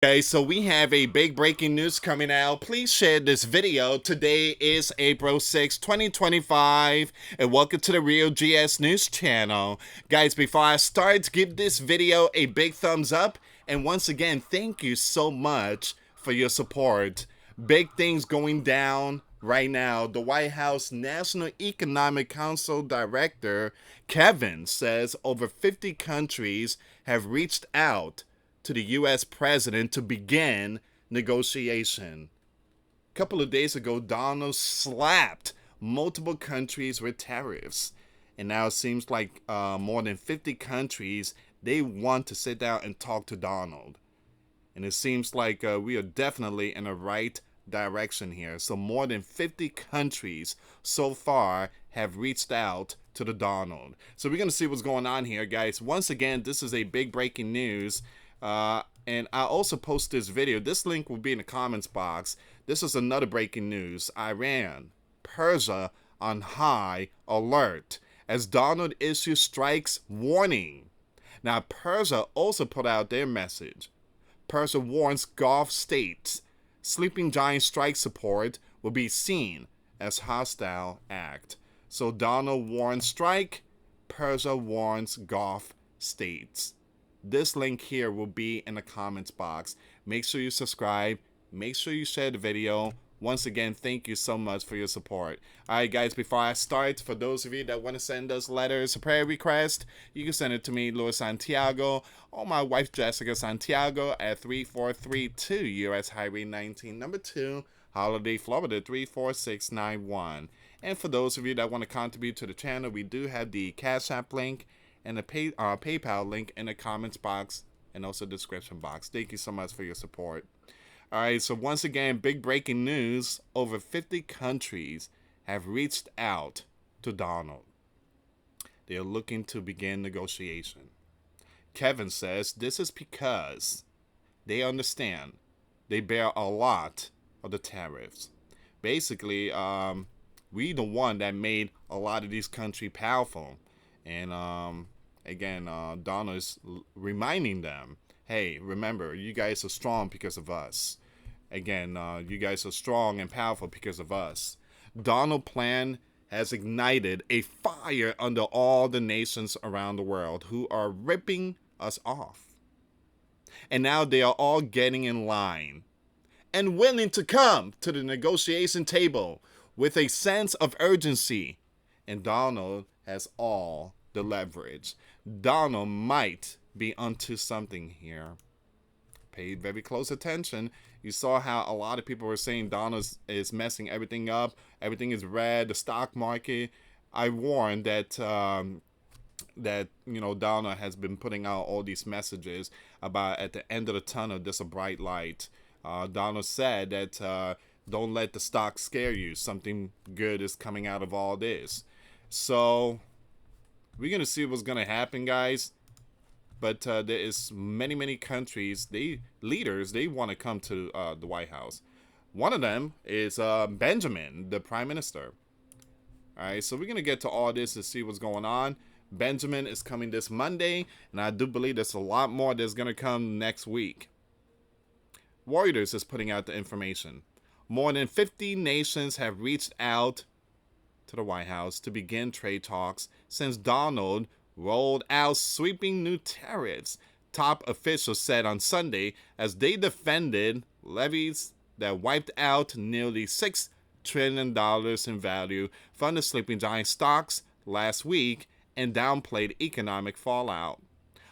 Okay, so we have a big breaking news coming out. Please share this video. Today is April 6, 2025, and welcome to the Real GS News channel. Guys, before I start, give this video a big thumbs up, and once again, thank you so much for your support. Big things going down right now. The White House National Economic Council Director, Kevin, says over 50 countries have reached out to the US president to begin negotiation. A couple of days ago, Donald slapped multiple countries with tariffs. And now it seems like more than 50 countries, they want to sit down and talk to Donald. And it seems like we are definitely in the right direction here. So more than 50 countries so far have reached out to the Donald. So we're going to see what's going on here, guys. Once again, this is a big breaking news. And I also post this video. This link will be in the comments box. This is another breaking news. Iran, Persia on high alert as Donald issues strikes warning. Now, Persia also put out their message. Persia warns Gulf states sleeping giant strike support will be seen as hostile act. So Donald warns strike, Persia warns Gulf states. This link here will be in the comments box. Make sure you subscribe. Make sure you share the video. Once again, thank you so much for your support. Alright guys, before I start, for those of you that want to send us letters, a prayer request, you can send it to me, US Santiago, or my wife Jessica Santiago at 3432 US Highway 19, number 2, Holiday, Florida 34691. And for those of you that want to contribute to the channel, we do have the Cash App link and the PayPal link in the comments box and also the description box. Thank you so much for your support. All right, so once again, big breaking news. Over 50 countries have reached out to Donald. They are looking to begin negotiation. Kevin says this is because they understand they bear a lot of the tariffs. Basically, we the one that made a lot of these countries powerful. And again, Donna is reminding them, hey, remember, you guys are strong because of us. Again, you guys are strong and powerful because of us. Donald's plan has ignited a fire under all the nations around the world who are ripping us off. And now they are all getting in line and willing to come to the negotiation table with a sense of urgency. And Donald has all the leverage. Donald might be onto something here. Pay very close attention. You saw how a lot of people were saying Donald is messing everything up. Everything is red. The stock market. I warned that Donald has been putting out all these messages about at the end of the tunnel there's a bright light. Donald said that don't let the stock scare you. Something good is coming out of all this. So we're going to see what's going to happen, guys. But there is many countries, leaders, they want to come to the White House. One of them is Benjamin, the Prime Minister. All right, so we're going to get to all this to see what's going on. Benjamin is coming this Monday, and I do believe there's a lot more that's going to come next week. Reuters is putting out the information. More than 50 nations have reached out to the White House to begin trade talks since Donald rolled out sweeping new tariffs, top officials said on Sunday as they defended levies that wiped out nearly $6 trillion in value from the sleeping giant stocks last week and downplayed economic fallout.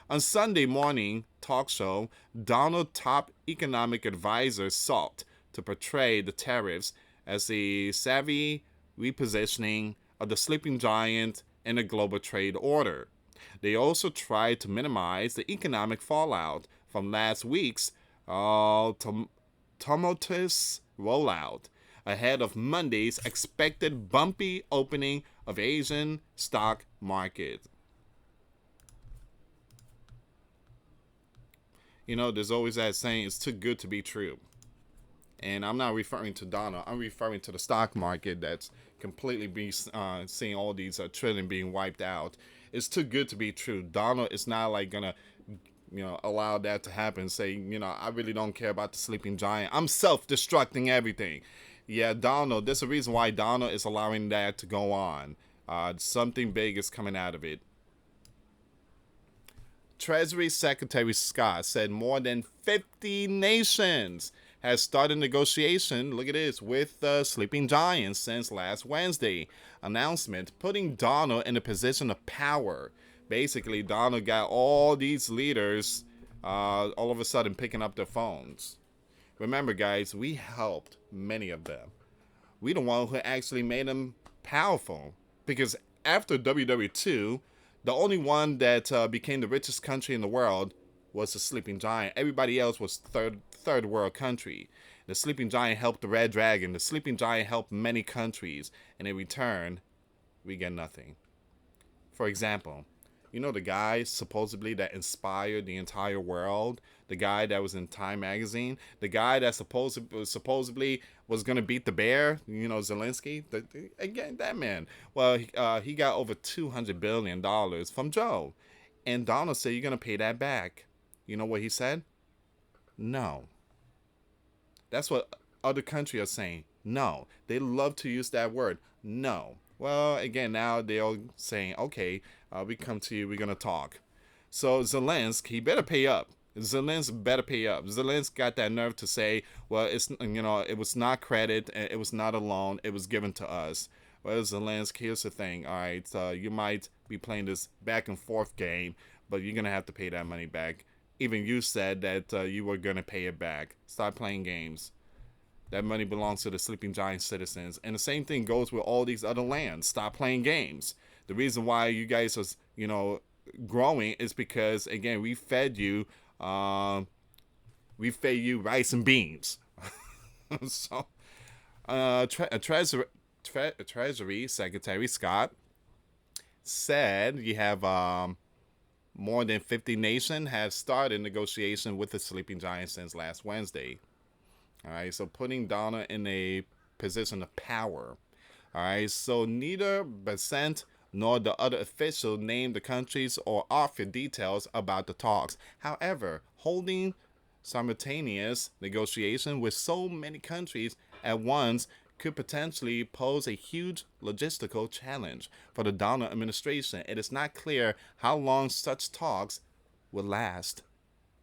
On Sunday morning talk show, Donald top economic advisor sought to portray the tariffs as a savvy repositioning of the sleeping giant in a global trade order. They also tried to minimize the economic fallout from last week's tumultuous rollout ahead of Monday's expected bumpy opening of Asian stock market. You know, there's always that saying, it's too good to be true. And I'm not referring to Donald. I'm referring to the stock market that's completely seeing all these trillion being wiped out. It's too good to be true. Donald is not like gonna allow that to happen. Say, I really don't care about the sleeping giant. I'm self-destructing everything. Yeah, Donald. There's a reason why Donald is allowing that to go on. Something big is coming out of it. Treasury Secretary Scott said more than 50 nations has started negotiation, look at this, with the sleeping giants since last Wednesday announcement, putting Donald in a position of power. Basically, Donald got all these leaders all of a sudden picking up their phones. Remember, guys, we helped many of them. We the one who actually made them powerful. Because after WW2, the only one that became the richest country in the world was the sleeping giant. Everybody else was third world country. The sleeping giant helped the red dragon. The sleeping giant helped many countries. And in return, we get nothing. For example, the guy supposedly that inspired the entire world, the guy that was in Time magazine, the guy that supposedly was going to beat the bear, Zelensky, again, that man. Well, he got over $200 billion from Joe. And Donald said, you're going to pay that back. You know what he said? No. That's what other countries are saying. No. They love to use that word. No. Well, again, now they're saying, okay, we come to you, we're going to talk. So Zelensky, he better pay up. Zelensky better pay up. Zelensky got that nerve to say, well, it was not credit, it was not a loan, it was given to us. Well, Zelensky, here's the thing, all right, you might be playing this back and forth game, but you're going to have to pay that money back. Even you said that you were going to pay it back. Stop playing games. That money belongs to the sleeping giant citizens. And the same thing goes with all these other lands. Stop playing games. The reason why you guys are, growing is because, again, we fed you rice and beans. So, Treasury Secretary Scott said you have more than 50 nations have started negotiation with the sleeping giant since last Wednesday. All right, so putting Donald in a position of power. All right, so neither Besant nor the other official named the countries or offered details about the talks. However, holding simultaneous negotiation with so many countries at once could potentially pose a huge logistical challenge for the Donald administration. It is not clear how long such talks will last.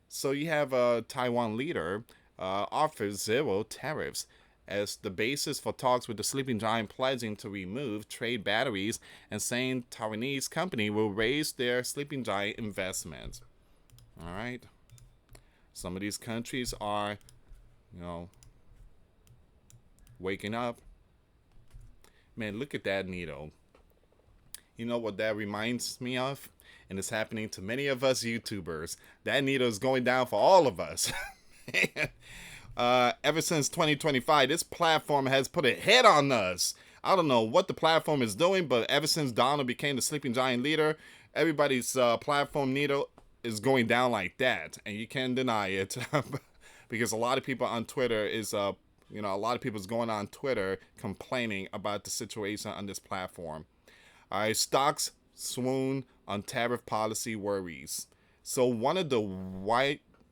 So you have a Taiwan leader offers zero tariffs as the basis for talks with the sleeping giant, pledging to remove trade batteries and saying Taiwanese company will raise their sleeping giant investment. All right. Some of these countries are, waking up. Man, look at that needle. You know what that reminds me of? And it's happening to many of us YouTubers. That needle is going down for all of us. Ever since 2025, this platform has put a hit on us. I don't know what the platform is doing, but ever since Donald became the sleeping giant leader, everybody's platform needle is going down like that, and you can't deny it. Because a lot of people on Twitter a lot of people's going on Twitter complaining about the situation on this platform. All right, stocks swoon on tariff policy worries. So one of the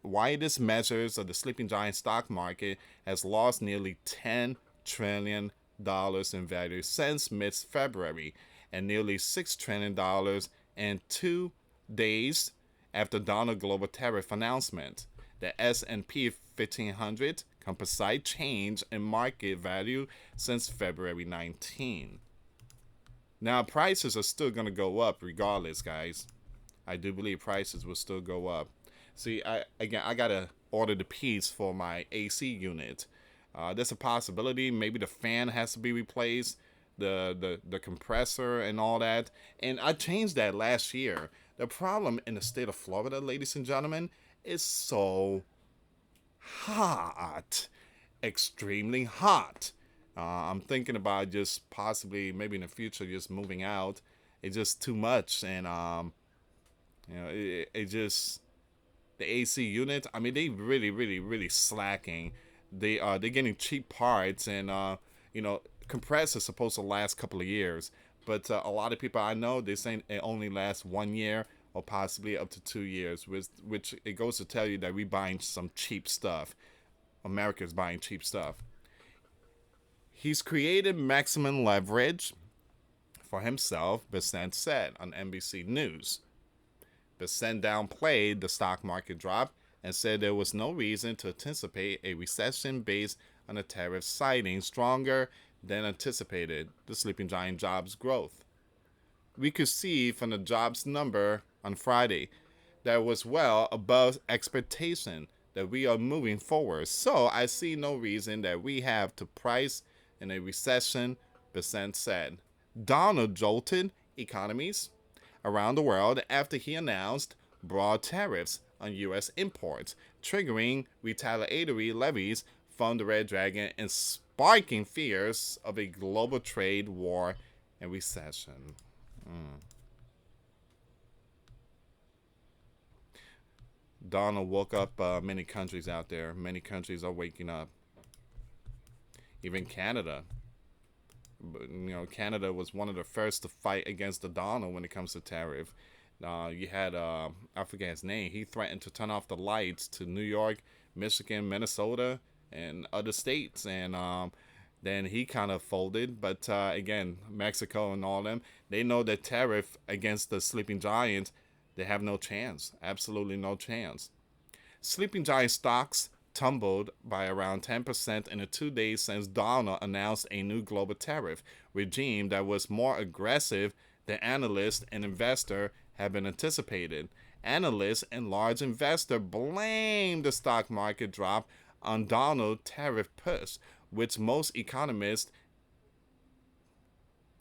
widest measures of the sleeping giant stock market has lost nearly $10 trillion in value since mid-February, and nearly $6 trillion in 2 days after Donald global tariff announcement. The S&P 1500 composite change in market value since February 19. Now, prices are still going to go up regardless, guys. I do believe prices will still go up. See, I got to order the piece for my AC unit. There's a possibility maybe the fan has to be replaced, the compressor and all that. And I changed that last year. The problem in the state of Florida, ladies and gentlemen, is so hot. Extremely hot. I'm thinking about just possibly maybe in the future just moving out. It's just too much, and it just the AC unit. I mean, they really slacking. They're getting cheap parts, and compressors supposed to last a couple of years, but a lot of people I know, they're saying it only lasts 1 year or possibly up to 2 years, which it goes to tell you that we buying some cheap stuff. America's buying cheap stuff. He's created maximum leverage for himself, Bissett said on NBC News. Bissett downplayed the stock market drop and said there was no reason to anticipate a recession based on the tariff, citing stronger than anticipated the sleeping giant jobs growth. We could see from the jobs number on Friday that was well above expectation that we are moving forward. So I see no reason that we have to price in a recession, Bissett said. Donald jolted economies around the world after he announced broad tariffs on U.S. imports, triggering retaliatory levies from the Red Dragon and sparking fears of a global trade war and recession. Donald woke up many countries out there. Many countries are waking up. Even Canada. Canada was one of the first to fight against the Donald when it comes to tariff. You had, I forget his name, he threatened to turn off the lights to New York, Michigan, Minnesota, and other states. And then he kind of folded. But again, Mexico and all them, they know that tariff against the sleeping giants, they have no chance. Absolutely no chance. Sleeping giant stocks tumbled by around 10% in the 2 days since Donald announced a new global tariff regime that was more aggressive than analysts and investors had been anticipated. Analysts and large investors blamed the stock market drop on Donald's tariff push, which most economists,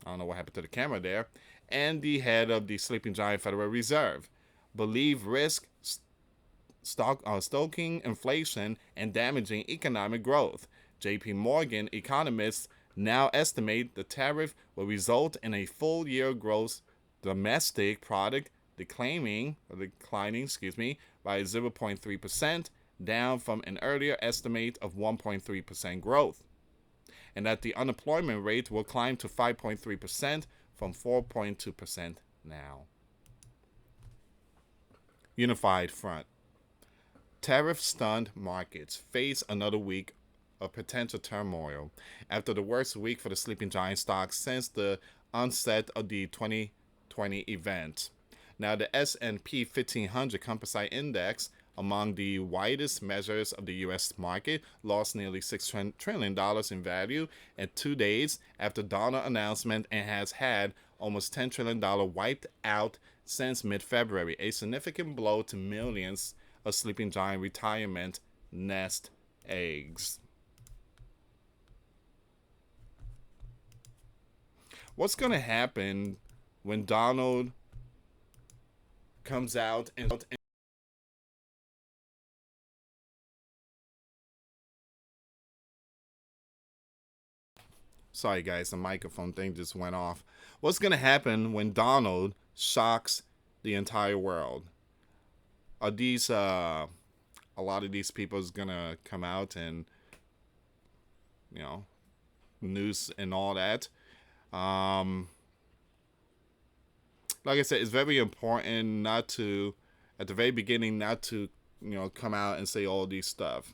I don't know what happened to the camera there, and the head of the sleeping giant Federal Reserve believe risk stoking inflation and damaging economic growth. JP Morgan economists now estimate the tariff will result in a full year gross domestic product declining by 0.3%, down from an earlier estimate of 1.3% growth, and that the unemployment rate will climb to 5.3% from 4.2% now. Unified front. Tariff-stunned markets face another week of potential turmoil after the worst week for the sleeping giant stocks since the onset of the 2020 event. Now, the S&P 1500 Composite Index, among the widest measures of the U.S. market, lost nearly $6 trillion in value in 2 days after Donald announcement and has had almost $10 trillion wiped out since mid-February, a significant blow to millions of sleeping giant retirement nest eggs. What's going to happen when Donald comes out and sorry guys, the microphone thing just went off. What's going to happen when Donald shocks the entire world? Are these a lot of these people is gonna come out and news and all that? Like I said, it's very important not to, at the very beginning, not to come out and say all these stuff.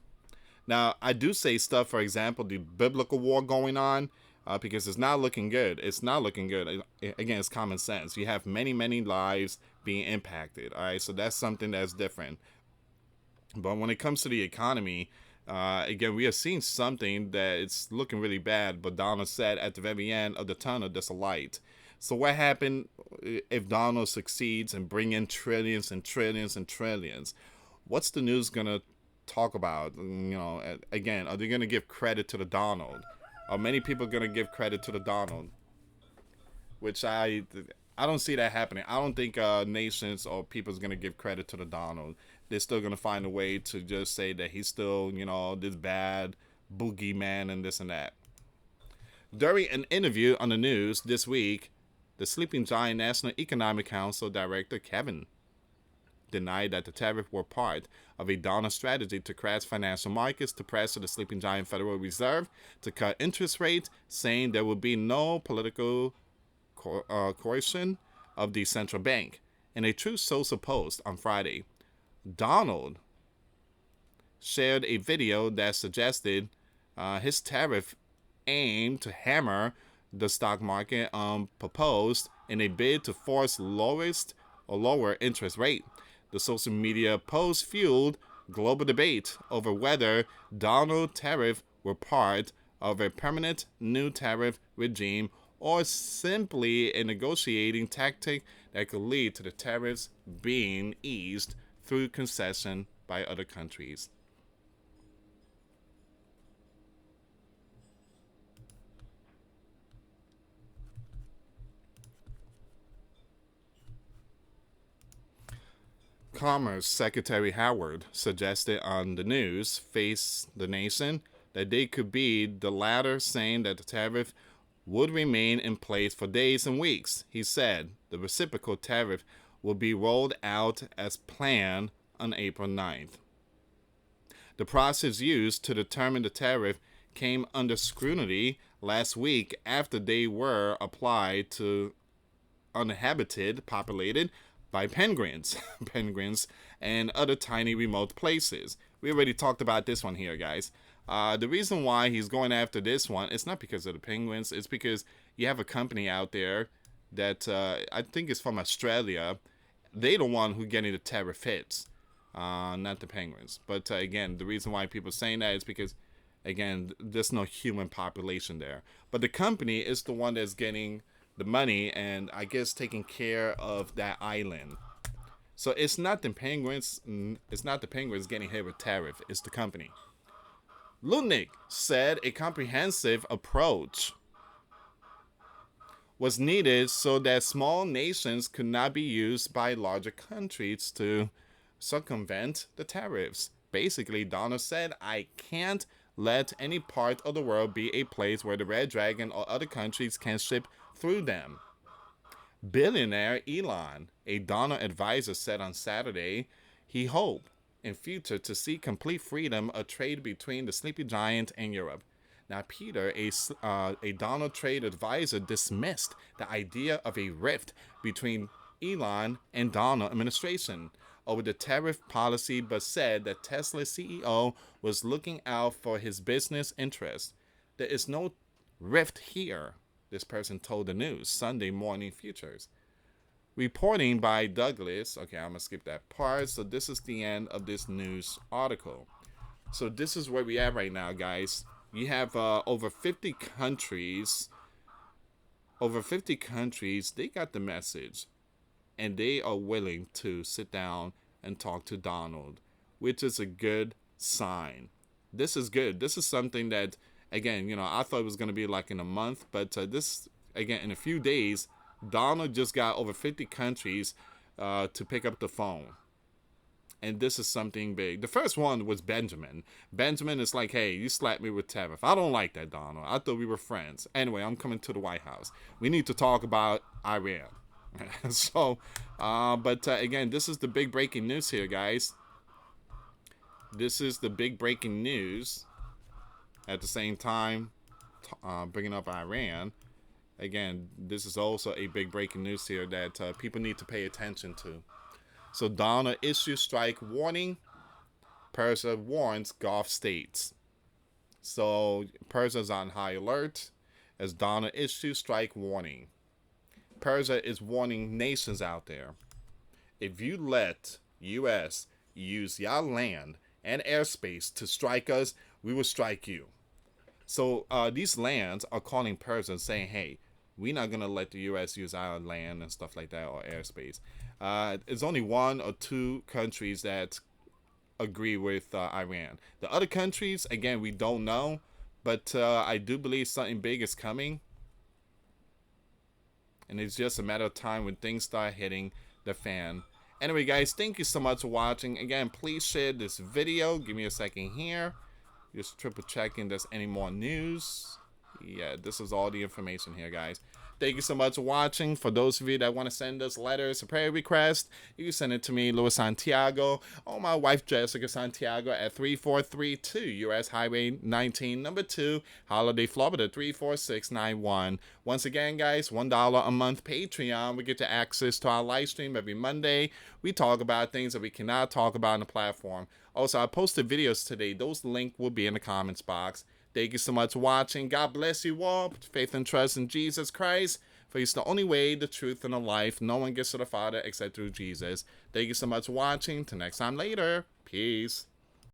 Now, I do say stuff, for example, the biblical war going on, because it's not looking good. It's not looking good. Again, it's common sense. You have many, many lives being impacted. All right, so that's something that's different. But when it comes to the economy, again, we are seeing something that it's looking really bad. But Donald said at the very end of the tunnel, there's a light. So what happened if Donald succeeds and bring in trillions and trillions and trillions? What's the news gonna talk about? Again, are they gonna give credit to the Donald? Are many people gonna give credit to the Donald? Which I don't see that happening. I don't think nations or people's gonna give credit to the Donald. They're still gonna find a way to just say that he's still, this bad boogeyman and this and that. During an interview on the news this week, the sleeping giant National Economic Council Director Kevin denied that the tariffs were part of a Donald strategy to crash financial markets to pressure the sleeping giant Federal Reserve to cut interest rates, saying there would be no political coercion of the central bank. In a Truth Social post on Friday, Donald shared a video that suggested his tariff aimed to hammer the stock market proposed in a bid to force lowest or lower interest rate. The social media post fueled global debate over whether Donald tariff were part of a permanent new tariff regime or simply a negotiating tactic that could lead to the tariffs being eased through concession by other countries. Commerce Secretary Howard suggested on the news Face the Nation that they could be the latter, saying that the tariff would remain in place for days and weeks. He said the reciprocal tariff will be rolled out as planned on April 9th. The process used to determine the tariff came under scrutiny last week after they were applied to uninhabited, populated by penguins, and other tiny remote places. We already talked about this one here, guys. The reason why he's going after this one, it's not because of the penguins. It's because you have a company out there that I think is from Australia. They're the one who getting the tariff hits, not the penguins. But again, the reason why people are saying that is because, again, there's no human population there. But the company is the one that's getting the money and I guess taking care of that island. So it's not the penguins. It's not the penguins getting hit with tariff. It's the company. Lutnick said a comprehensive approach was needed so that small nations could not be used by larger countries to circumvent the tariffs. Basically, Donald said, I can't let any part of the world be a place where the Red Dragon or other countries can ship through them. Billionaire Elon, a Donald advisor, said on Saturday he hoped in future to see complete freedom of trade between the sleepy giant and Europe. Now, Peter, a Donald trade advisor, dismissed the idea of a rift between Elon and Donald administration over the tariff policy, but said that Tesla CEO was looking out for his business interests. There is no rift here, this person told the news, Sunday Morning Futures. Reporting by Douglas. Okay, I'm going to skip that part. So this is the end of this news article. So this is where we are right now, guys. You have over 50 countries. Over 50 countries, they got the message. And they are willing to sit down and talk to Donald, which is a good sign. This is good. This is something that, again, I thought it was going to be like in a month, but this, again, in a few days, Donald just got over 50 countries to pick up the phone. And this is something big. The first one was Benjamin. Benjamin is like, hey, you slapped me with tariff. I don't like that, Donald. I thought we were friends. Anyway, I'm coming to the White House. We need to talk about Iran. So, again, this is the big breaking news here, guys. This is the big breaking news. At the same time, bringing up Iran. Again, this is also a big breaking news here that people need to pay attention to. So Donald issues strike warning. Persia warns Gulf states. So Persia's on high alert as Donald issues strike warning. Persia is warning nations out there. If you let U.S. use your land and airspace to strike us, we will strike you. So these lands are calling Persia saying, hey, we're not going to let the U.S. use our land and stuff like that or airspace. It's only one or two countries that agree with Iran. The other countries, again, we don't know. But I do believe something big is coming. And it's just a matter of time when things start hitting the fan. Anyway, guys, thank you so much for watching. Again, please share this video. Give me a second here. Just triple checking there's any more news. Yeah, this is all the information here, guys. Thank you so much for watching. For those of you that want to send us letters or prayer requests, you can send it to me, Louis Santiago, or my wife, Jessica Santiago, at 3432 US Highway 19, number 2, Holiday, Florida, 34691. Once again, guys, $1 a month Patreon. We get to access to our live stream every Monday. We talk about things that we cannot talk about on the platform. Also, I posted videos today. Those links will be in the comments box. Thank you so much for watching. God bless you all. Put faith and trust in Jesus Christ, for He's the only way, the truth, and the life. No one gets to the Father except through Jesus. Thank you so much for watching. Till next time later. Peace.